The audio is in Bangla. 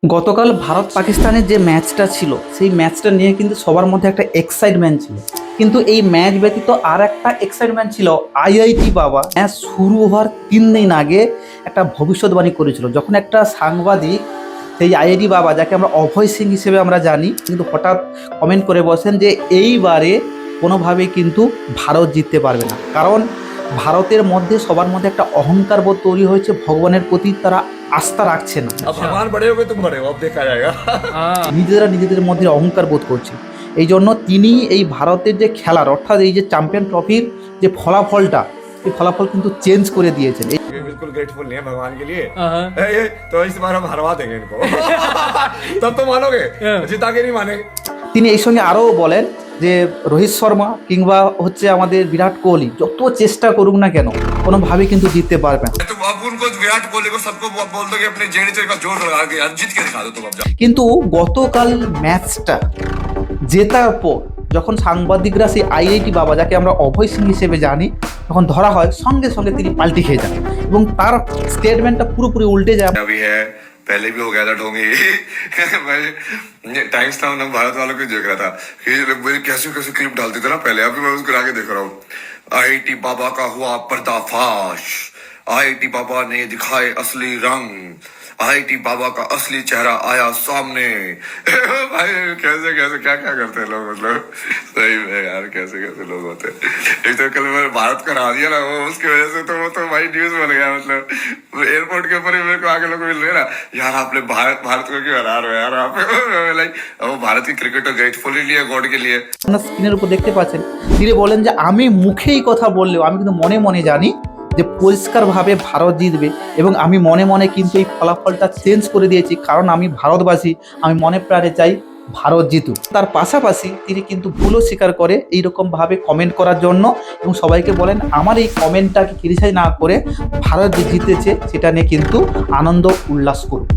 গতকাল ভারত পাকিস্তানের যে ম্যাচটা ছিল সেই ম্যাচটা নিয়ে কিন্তু সবার মধ্যে একটা এক্সাইটমেন্ট ছিল। কিন্তু এই ম্যাচ ব্যতীত আর একটা এক্সাইটমেন্ট ছিল আইআইটি বাবা ম্যাচ শুরু হওয়ার 3 দিন আগে একটা ভবিষ্যৎবাণী করেছিল, যখন একটা সাংবাদিক সেই আইআইটি বাবা, যাকে আমরা অভয় সিং হিসেবে আমরা জানি, কিন্তু হঠাৎ কমেন্ট করে বসেন যে এইবারে কোনোভাবেই কিন্তু ভারত জিততে পারবে না, কারণ ভারতের মধ্যে সবার মধ্যে একটা অহংকার বোধ তৈরি হয়েছে, ভগবানের প্রতি তারা আস্থা রাখছে না। अब भगवान बड़े हो गए तुम बड़े हो अब देखा जाएगा। নিজেরা নিজেদের মধ্যে অহংকার বোধ করছে। এই জন্য তিনি এই ভারতের যে খেলার, অর্থাৎ এই যে চ্যাম্পিয়ন ট্রফির যে ফলাফলটা, এই ফলাফল কিন্তু চেঞ্জ করে দিয়েছেন। ये बिल्कुल ग्रेटफुल नहीं है भगवान के लिए। तो इस बार हम हरवा देंगे इनको। तब तो मानोगे, जिता के नहीं माने। তিনি এই सঙ্गे আরও বলেন যে রোহিত শর্মা কিংবা হচ্ছে আমাদের বিরাট কোহলি যত চেষ্টা করুক না কেন কোনোভাবে কিন্তু জিততে পারবে না। तो अब उनको विराट कोहली को सबको बोल दो कि अपने जेडीचे का जोर लगा के यार जीत के दिखा दो तुम अब जाओ। কিন্তু গতকাল ম্যাচটা জেতার পর যখন সাংবাদিকরা সেই আইআইটি বাবা, যাকে আমরা অভয় সিং হিসেবে জানি, যখন ধরা হয় সঙ্গে সঙ্গে তিনি পাল্টি খেয়ে যান এবং তার স্টেটমেন্টটা পুরোপুরি উল্টে যায়। अभी है, पहले भी हो गया था ढोंगी। मैं टाइम्स टाउन हम भारत वालों को देख रहा था कि ये लोग मेरी कैसे कैसे क्लिप डालते थे ना पहले, अभी मैं उसको आगे देख रहा हूँ। आईआईटी बाबा का हुआ पर्दाफाश, आईआईटी बाबा ने दिखाए असली रंग, आईआईटी बाबा का असली चेहरा आया सामने। भाई कैसे कैसे क्या क्या करते हैं लोग, मतलब सही में यार कैसे कैसे लोग होते हैं। एक तो कल मैंने भारत को हरा दिया ना, वो उसकी वजह से तो वो तो भाई न्यूज बन गया, मतलब एयरपोर्ट के ऊपर ही मेरे को आगे लोग मिल रहे ना, यार आपने भारत को क्यों हरा रहे हो यार आप। लाइक वो भारत की क्रिकेट तो ग्रेटफुली लिए गॉड के लिए। আপনার স্ক্রিনের উপর দেখতে পাচ্ছেন, তিনি বলেন যে আমি মুখেই কথা বললেও আমি কিন্তু মনে মনে জানি যে পরিষ্কারভাবে ভারত জিতবে, এবং আমি মনে মনে কিন্তু এই ফলাফলটা চেঞ্জ করে দিয়েছি, কারণ আমি ভারতবাসী, আমি মনে প্রাণে চাই ভারত জিতুক। তার পাশাপাশি তিনি কিন্তু ভুলও স্বীকার করে এইরকমভাবে কমেন্ট করার জন্য, এবং সবাইকে বলেন আমার এই কমেন্টটাকে ক্রিটিসাইজ না করে ভারত যে জিতেছে সেটা নিয়ে কিন্তু আনন্দ উল্লাস করুক।